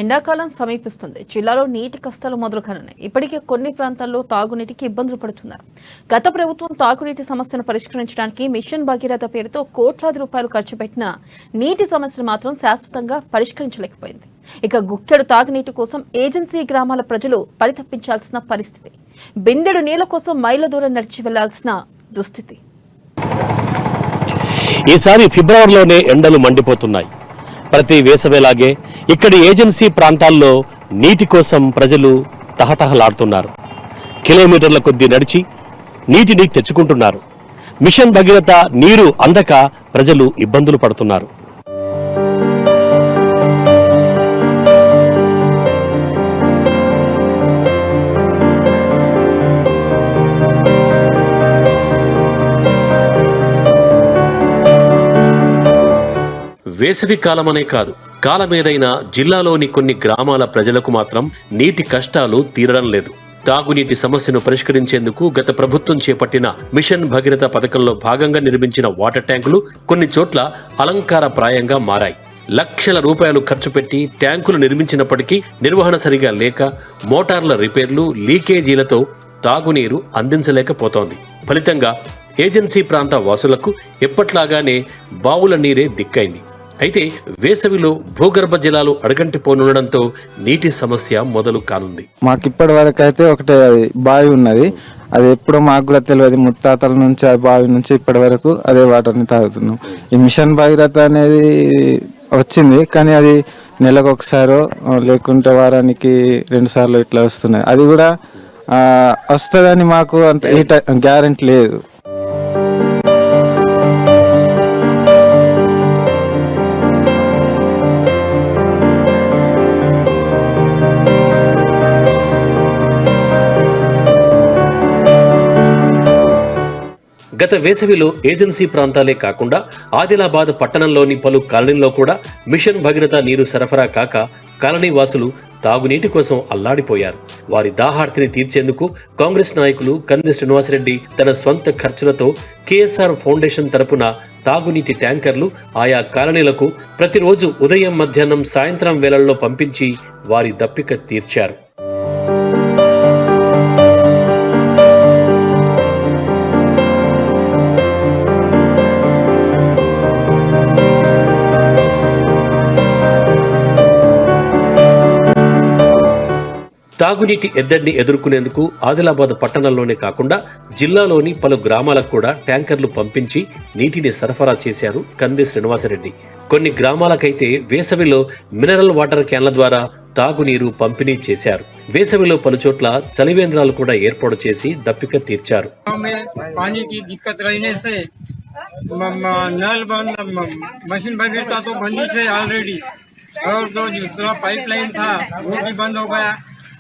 ఎండాకాలం సమీపిస్తుంది. జిల్లాలో నీటి కష్టాలు మొదలుకానున్నాయి. ఇప్పటికే కొన్ని ప్రాంతాల్లో తాగునీటికి ఇబ్బందులు పడుతున్నారు. గత ప్రభుత్వం తాగునీటి సమస్యను పరిష్కరించడానికి మిషన్ భగీరథ పేరుతో కోట్లాది రూపాయలు ఖర్చు పెట్టిన నీటి సమస్యను మాత్రం శాశ్వతంగా పరిష్కరించలేకపోయింది. ఇక గుక్కెడు తాగునీటి కోసం ఏజెన్సీ గ్రామాల ప్రజలు పరితపించాల్సిన పరిస్థితి. బిందెడు నీళ్ల కోసం మైళ్ళ దూరం నడిచి వెళ్లాల్సిన దుస్థితి. ఈసారి ఫిబ్రవరిలోనే ఎండలు మండిపోతున్నాయి. ప్రతి వేసవేలాగే ఇక్కడి ఏజెన్సీ ప్రాంతాల్లో నీటి కోసం ప్రజలు తహతహలాడుతున్నారు. కిలోమీటర్ల కొద్దీ నడిచి నీటిని తెచ్చుకుంటున్నారు. మిషన్ భగీరథ నీరు అందక ప్రజలు ఇబ్బందులు పడుతున్నారు. వేసవి కాలమనే కాదు, కాలమేదైనా జిల్లాలోని కొన్ని గ్రామాల ప్రజలకు మాత్రం నీటి కష్టాలు తీరడం లేదు. తాగునీటి సమస్యను పరిష్కరించేందుకు గత ప్రభుత్వం చేపట్టిన మిషన్ భగీరథ పథకంలో భాగంగా నిర్మించిన వాటర్ ట్యాంకులు కొన్ని చోట్ల అలంకారప్రాయంగా మారాయి. లక్షల రూపాయలు ఖర్చు పెట్టి ట్యాంకులు నిర్మించినప్పటికీ నిర్వహణ సరిగా లేక మోటార్ల రిపేర్లు, లీకేజీలతో తాగునీరు అందించలేకపోతోంది. ఫలితంగా ఏజెన్సీ ప్రాంత వాసులకు ఎప్పట్లాగానే బావుల నీరే దిక్కైంది. అయితే వేసవిలో భూగర్భ జలాలు అడగంటిపోనుండడంతో నీటి సమస్య మొదలు కానుంది. మాకు ఇప్పటి వరకు అయితే ఒకటే బావి ఉన్నది. అది ఎప్పుడో మాకు కూడా తెలియదు. ముత్తాతల నుంచి ఆ బావి నుంచి ఇప్పటి వరకు అదే వాటర్ని తాగుతున్నాం. ఈ మిషన్ భగీరథ అనేది వచ్చింది, కానీ అది నెలకు ఒకసారో లేకుంటే వారానికి 2 సార్లు ఇట్లా వస్తున్నాయి. అది కూడా వస్తుందని మాకు అంత గ్యారెంటీ లేదు. గత వేసవిలో ఏజెన్సీ ప్రాంతాలే కాకుండా ఆదిలాబాద్ పట్టణంలోని పలు కాలనీల్లో కూడా మిషన్ భగీరథ నీరు సరఫరా కాక కాలనీ వాసులు తాగునీటి కోసం అల్లాడిపోయారు. వారి దాహార్తిని తీర్చేందుకు కాంగ్రెస్ నాయకులు కంది శ్రీనివాసరెడ్డి తన స్వంత ఖర్చులతో కేఎస్ఆర్ ఫౌండేషన్ తరపున తాగునీటి ట్యాంకర్లు ఆయా కాలనీలకు ప్రతిరోజు ఉదయం, మధ్యాహ్నం, సాయంత్రం వేళల్లో పంపించి వారి దప్పిక తీర్చారు. తాగునీటి ఎద్దడిని ఎదుర్కొనేందుకు ఆదిలాబాద్ పట్టణంలోనే కాకుండా జిల్లాలోని పలు గ్రామాలకు కూడా ట్యాంకర్లు పంపించి నీటిని సరఫరా చేశారు కంది శ్రీనివాసరెడ్డి. కొన్ని గ్రామాలకైతే వేసవిలో మినరల్ వాటర్ క్యాన్ల ద్వారా తాగునీరు పంపిణీ చేశారు. వేసవిలో పలుచోట్ల చలివేంద్రాలు కూడా ఏర్పాటు చేసి దప్పిక తీర్చారు.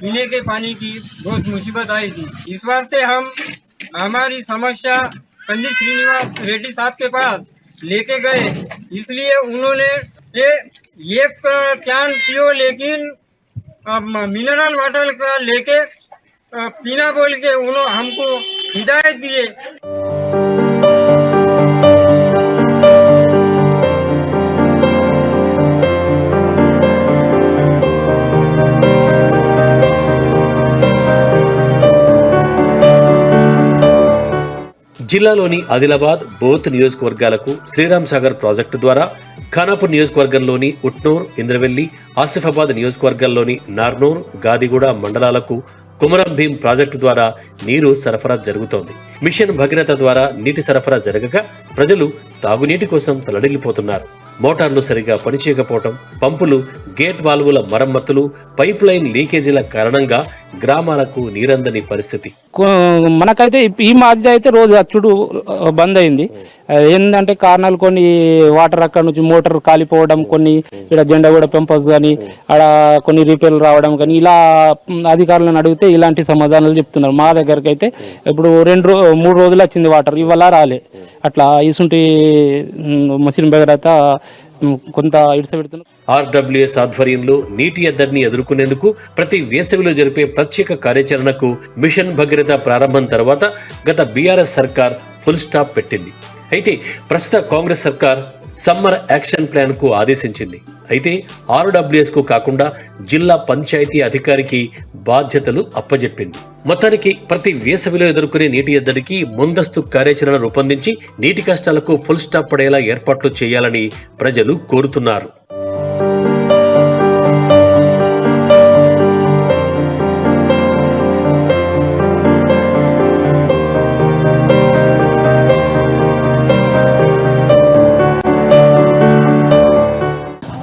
पीने के पानी की बहुत मुसीबत आई थी. इस वास्ते हम हमारी समस्या पंडित श्रीनिवास रेड्डी साहब के पास लेके गए. इसलिए उन्होंने एक कैन पियो, लेकिन मिनरल वाटर का लेके पीना बोल के उन्होंने हमको हिदायत दिए. జిల్లాలోని ఆదిలాబాద్, బోత్ నియోజకవర్గాలకు శ్రీరామ్ సాగర్ ప్రాజెక్టు ద్వారా, ఖానాపూర్ నియోజకవర్గంలోని ఉట్నూర్, ఇంద్రవెల్లి, ఆసిఫాబాద్ నియోజకవర్గాల్లోని నార్నూర్, గాదిగూడ మండలాలకు కుమరం భీం ప్రాజెక్టు ద్వారా నీరు సరఫరా జరుగుతోంది. మిషన్ భగీరథ ద్వారా నీటి సరఫరా జరగక ప్రజలు తాగునీటి కోసం తలడిల్లిపోతున్నారు. మోటార్లు సరిగా పనిచేయకపోవటం, పంపులు, గేట్ వాల్వుల మరమ్మతులు, పైప్ లైన్ లీకేజీల కారణంగా గ్రామాలకు నీరందని పరిస్థితి. మనకైతే ఈ మధ్య అయితే రోజు అచ్చుడు బంద్ అయింది. ఏంటంటే కారణాలు కొన్ని, వాటర్ అక్కడ నుంచి మోటార్ కాలిపోవడం, కొన్ని ఇక్కడ జెండా కూడా పెంపస్ కానీ ఆడ కొన్ని రిపేర్లు రావడం కానీ, ఇలా అధికారులను అడిగితే ఇలాంటి సమాధానాలు చెప్తున్నారు. మా దగ్గరికి అయితే ఇప్పుడు 3 రోజులు వచ్చింది వాటర్, ఇవాళ రాలే. అట్లా ఇసుంటి మిషన్ భగీరథ కొంత ఇడిసబెడుతున్నారు. ఆర్డబ్ల్యూఎస్ ఆధ్వర్యంలో నీటి ఎద్దడిని ఎదుర్కొనేందుకు ప్రతి వేసవిలో జరిపే ప్రత్యేక కార్యాచరణకు మిషన్ భగీరథ ప్రారంభం తర్వాత గత బీఆర్ఎస్ సర్కార్ ఫుల్ స్టాప్ పెట్టింది. అయితే ప్రస్తుత కాంగ్రెస్ సర్కార్ సమ్మర్ యాక్షన్ ప్లాన్ కు ఆదేశించింది. అయితే ఆర్డబ్ల్యూఎస్ కు కాకుండా జిల్లా పంచాయతీ అధికారికి బాధ్యతలు అప్పజెప్పింది. మొత్తానికి ప్రతి వేసవిలో ఎదుర్కొనే నీటి ఎద్దడికి ముందస్తు కార్యాచరణ రూపొందించి నీటి కష్టాలకు ఫుల్ స్టాప్ పడేలా ఏర్పాట్లు చేయాలని ప్రజలు కోరుతున్నారు.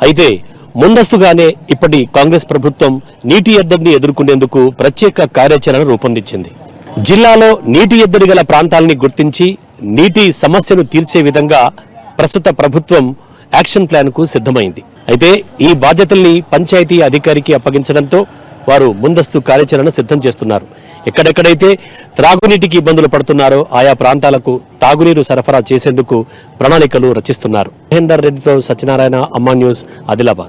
అయితే ముందస్తుగానే ఇప్పటి కాంగ్రెస్ ప్రభుత్వం నీటి ఎద్దడిని ఎదుర్కొనేందుకు ప్రత్యేక కార్యాచరణ రూపొందించింది. జిల్లాలో నీటి ఎద్దడి గల ప్రాంతాలని గుర్తించి నీటి సమస్యను తీర్చే విధంగా ప్రస్తుత ప్రభుత్వం యాక్షన్ ప్లాన్ కు సిద్ధమైంది. అయితే ఈ బాధ్యతల్ని పంచాయతీ అధికారికి అప్పగించడంతో వారు ముందస్తు కార్యాచరణ సిద్ధం చేస్తున్నారు. ఎక్కడెక్కడైతే త్రాగునీటికి ఇబ్బందులు పడుతున్నారో ఆయా ప్రాంతాలకు తాగునీరు సరఫరా చేసేందుకు ప్రణాళికలు రచిస్తున్నారు. మహేందర్ రెడ్డితో సత్యనారాయణ, అమ్మా న్యూస్, ఆదిలాబాద్.